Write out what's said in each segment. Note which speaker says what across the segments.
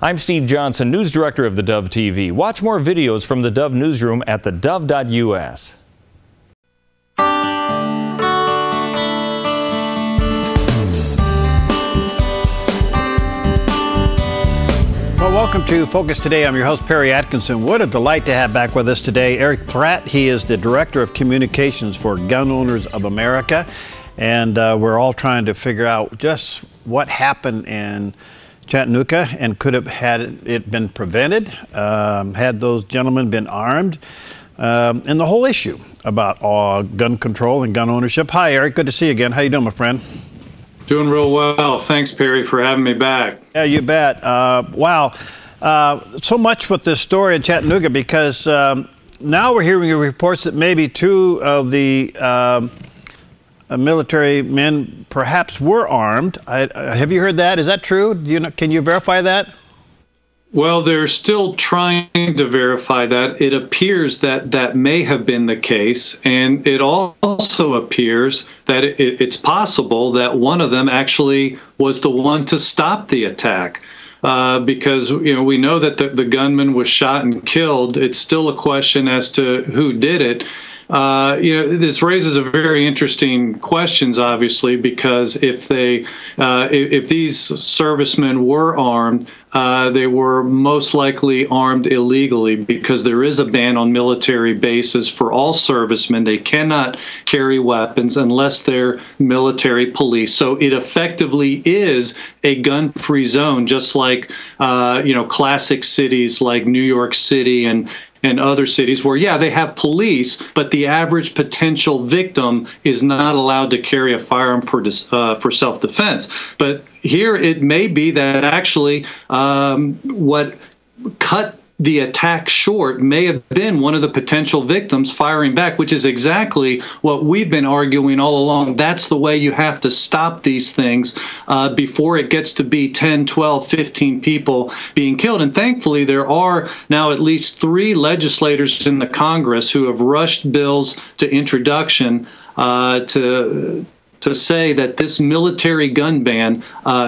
Speaker 1: I'm Steve Johnson, News Director of theDove TV. Watch more videos from the Dove Newsroom at thedove.us.
Speaker 2: Well, welcome to Focus Today. I'm your host, Perry Atkinson. What a delight to have back with us today Erich Pratt. He is the Director of Communications for Gun Owners of America. And we're all trying to figure out just what happened in Chattanooga and could have had it been prevented, had those gentlemen been armed, and the whole issue about gun control and gun ownership. Hi, Erich. Good to see you again. How you doing, my friend?
Speaker 3: Doing real well. Thanks, Perry, for having me back.
Speaker 2: Yeah, you bet. Wow. So much with this story in Chattanooga because now we're hearing reports that maybe two of the military men perhaps were armed. Have you heard that? Is that true? Can you verify that?
Speaker 3: Well, they're still trying to verify that. It appears that that may have been the case, and it also appears that it's possible that one of them actually was the one to stop the attack. Because we know that the gunman was shot and killed. It's still a question as to who did it. This raises a very interesting questions, obviously, because if these servicemen were armed, they were most likely armed illegally because there is a ban on military bases for all servicemen. They cannot carry weapons unless they're military police. So it effectively is a gun-free zone, just like classic cities like New York City and other cities where, yeah, they have police, but the average potential victim is not allowed to carry a firearm for self-defense. But here it may be that actually what cut the attack short may have been one of the potential victims firing back, which is exactly what we've been arguing all along. That's the way you have to stop these things before it gets to be 10, 12, 15 people being killed. And thankfully, there are now at least 3 legislators in the Congress who have rushed bills to introduction to say that this military gun ban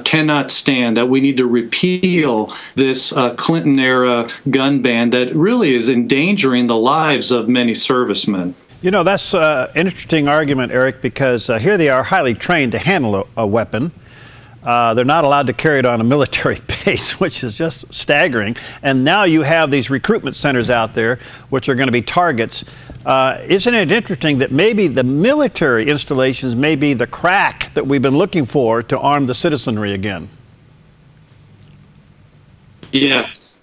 Speaker 3: cannot stand, that we need to repeal this Clinton-era gun ban that really is endangering the lives of many servicemen.
Speaker 2: You know, that's an interesting argument, Erich, because here they are highly trained to handle a weapon. They're not allowed to carry it on a military base, which is just staggering. And now you have these recruitment centers out there, which are going to be targets. Isn't it interesting that maybe the military installations may be the crack that we've been looking for to arm the citizenry again?
Speaker 3: Yes.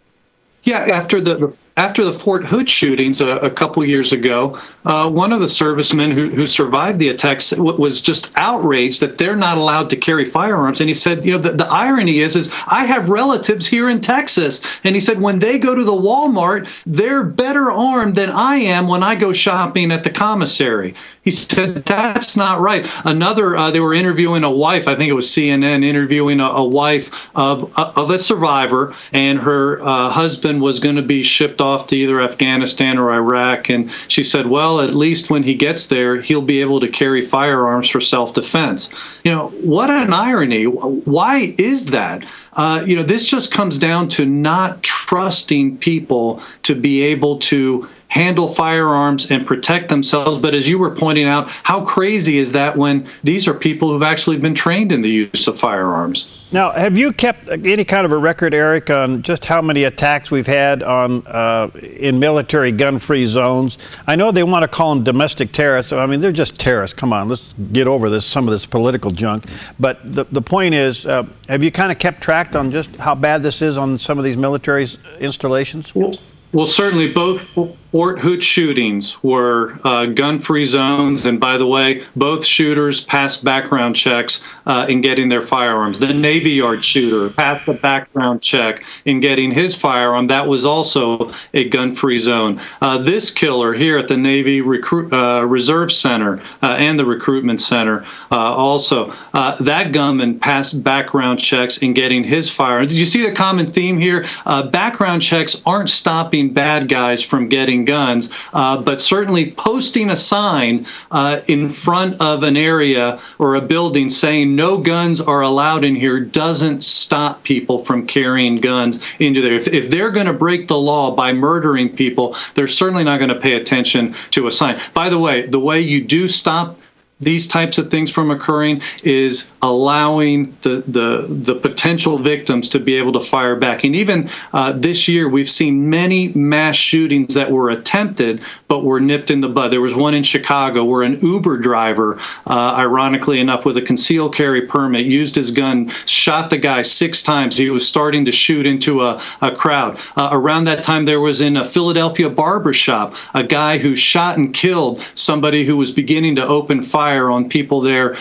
Speaker 3: Yeah, after the Fort Hood shootings a couple years ago, one of the servicemen who survived the attacks was just outraged that they're not allowed to carry firearms. And he said, the irony is I have relatives here in Texas. And he said, when they go to the Walmart, they're better armed than I am when I go shopping at the commissary. He said, that's not right. They were interviewing a wife, I think it was CNN, interviewing a wife of a survivor, and her husband was going to be shipped off to either Afghanistan or Iraq. And she said, well, at least when he gets there, he'll be able to carry firearms for self-defense. What an irony. Why is that? This just comes down to not trusting people to be able to handle firearms and protect themselves. But as you were pointing out, how crazy is that when these are people who've actually been trained in the use of firearms?
Speaker 2: Now, have you kept any kind of a record, Erich, on just how many attacks we've had on in military gun-free zones? I know they want to call them domestic terrorists. I mean, they're just terrorists. Come on, let's get over some of this political junk. But the point is, have you kind of kept track on just how bad this is on some of these military installations?
Speaker 3: Well, certainly both Fort Hood shootings were gun-free zones, and by the way, both shooters passed background checks in getting their firearms. The Navy Yard shooter passed the background check in getting his firearm. That was also a gun-free zone. This killer here at the Navy Reserve Center and the Recruitment Center also, that gunman passed background checks in getting his firearm. Did you see the common theme here? Background checks aren't stopping bad guys from getting carrying guns, but certainly posting a sign in front of an area or a building saying no guns are allowed in here doesn't stop people from carrying guns into there. If they're going to break the law by murdering people, they're certainly not going to pay attention to a sign. By the way you do stop these types of things from occurring is allowing the potential victims to be able to fire back. And even this year, we've seen many mass shootings that were attempted but were nipped in the bud. There was one in Chicago where an Uber driver, ironically enough, with a concealed carry permit, used his gun, shot the guy 6 times. He was starting to shoot into a crowd. Around that time, there was in a Philadelphia barber shop a guy who shot and killed somebody who was beginning to open fire on people there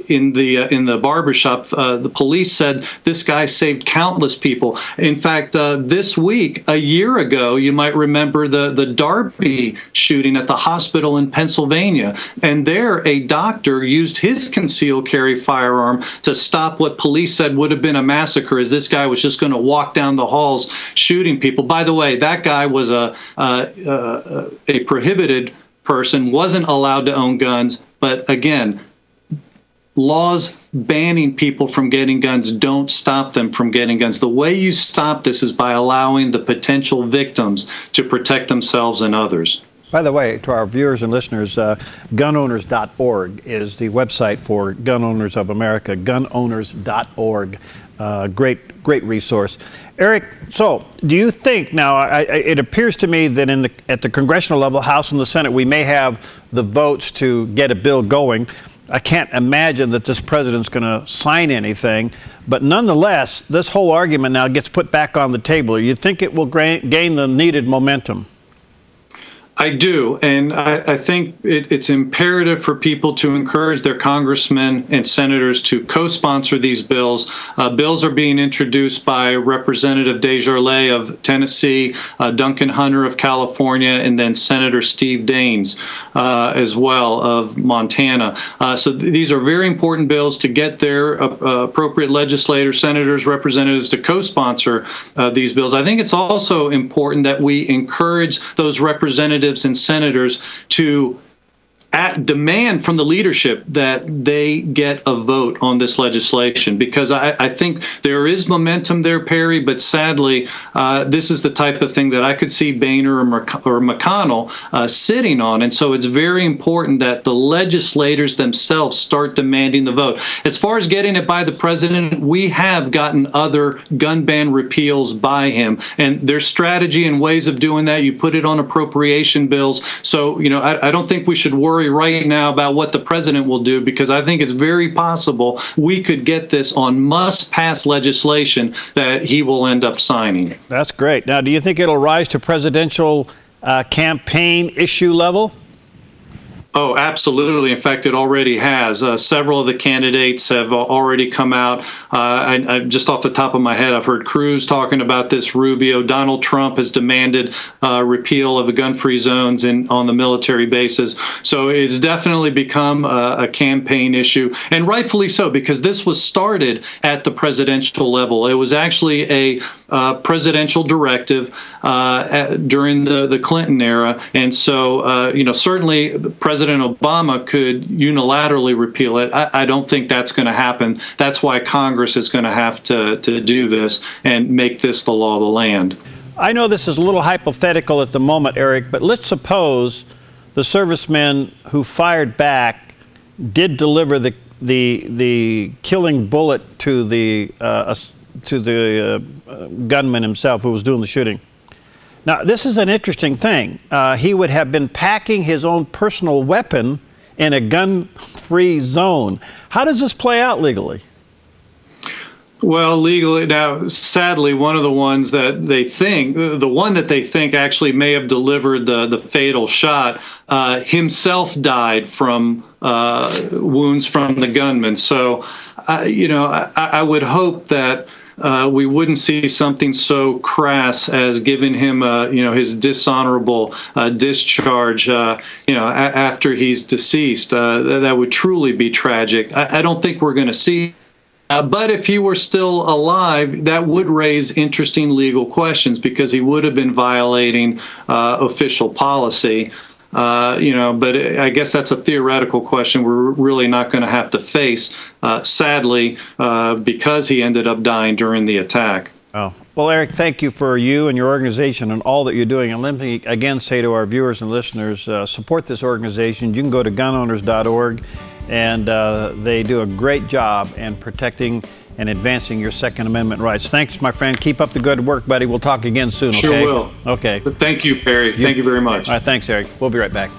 Speaker 3: in the barbershop. The police said this guy saved countless people. In fact, this week, a year ago, you might remember the Darby shooting at the hospital in Pennsylvania. And there, a doctor used his concealed carry firearm to stop what police said would have been a massacre, as this guy was just going to walk down the halls shooting people. By the way, that guy was a prohibited person, wasn't allowed to own guns. But again, laws banning people from getting guns don't stop them from getting guns. The way you stop this is by allowing the potential victims to protect themselves and others.
Speaker 2: By the way, to our viewers and listeners, gunowners.org is the website for Gun Owners of America, gunowners.org. Great resource. Erich, so do you think now, it appears to me that at the congressional level, House and the Senate, we may have the votes to get a bill going. I can't imagine that this president's going to sign anything, but nonetheless, this whole argument now gets put back on the table. You think it will gain the needed momentum?
Speaker 3: I do, and I think it's imperative for people to encourage their congressmen and senators to co-sponsor these bills. Bills are being introduced by Representative Desjardins of Tennessee, Duncan Hunter of California, and then Senator Steve Daines as well of Montana. So these are very important bills to get their appropriate legislators, senators, representatives to co-sponsor these bills. I think it's also important that we encourage those representatives and senators to demand from the leadership that they get a vote on this legislation, because I think there is momentum there, Perry, but sadly, this is the type of thing that I could see Boehner or McConnell sitting on. And so it's very important that the legislators themselves start demanding the vote. As far as getting it by the president, we have gotten other gun ban repeals by him. And there's strategy and ways of doing that. You put it on appropriation bills. So, I don't think we should worry right now about what the president will do, because I think it's very possible we could get this on must-pass legislation that he will end up signing.
Speaker 2: That's great. Now, do you think it'll rise to presidential campaign issue level?
Speaker 3: Oh, absolutely. In fact, it already has. Several of the candidates have already come out. I just off the top of my head, I've heard Cruz talking about this, Rubio. Donald Trump has demanded repeal of the gun-free zones on the military bases. So it's definitely become a campaign issue, and rightfully so, because this was started at the presidential level. It was actually a presidential directive during the Clinton era. And so, certainly President Obama could unilaterally repeal it. I don't think that's going to happen. That's why Congress is going to have to do this and make this the law of the land.
Speaker 2: I know this is a little hypothetical at the moment, Erich, but let's suppose the servicemen who fired back did deliver the killing bullet to the gunman himself who was doing the shooting. Now, this is an interesting thing. He would have been packing his own personal weapon in a gun-free zone. How does this play out legally?
Speaker 3: Well, legally, now, sadly, one of the ones that they think actually may have delivered the fatal shot, himself died from wounds from the gunman. So, I would hope that we wouldn't see something so crass as giving him, his dishonorable discharge, after he's deceased. That would truly be tragic. I don't think we're going to see But if he were still alive, that would raise interesting legal questions because he would have been violating official policy. But I guess that's a theoretical question we're really not going to have to face, sadly, because he ended up dying during the attack.
Speaker 2: Oh. Well, Erich, thank you for you and your organization and all that you're doing. And let me again say to our viewers and listeners, support this organization. You can go to gunowners.org, and they do a great job in protecting and advancing your Second Amendment rights. Thanks, my friend. Keep up the good work, buddy. We'll talk again soon, okay?
Speaker 3: Sure will.
Speaker 2: Okay.
Speaker 3: Thank you, Perry. Thank you very much.
Speaker 2: All right, thanks, Erich. We'll be right back.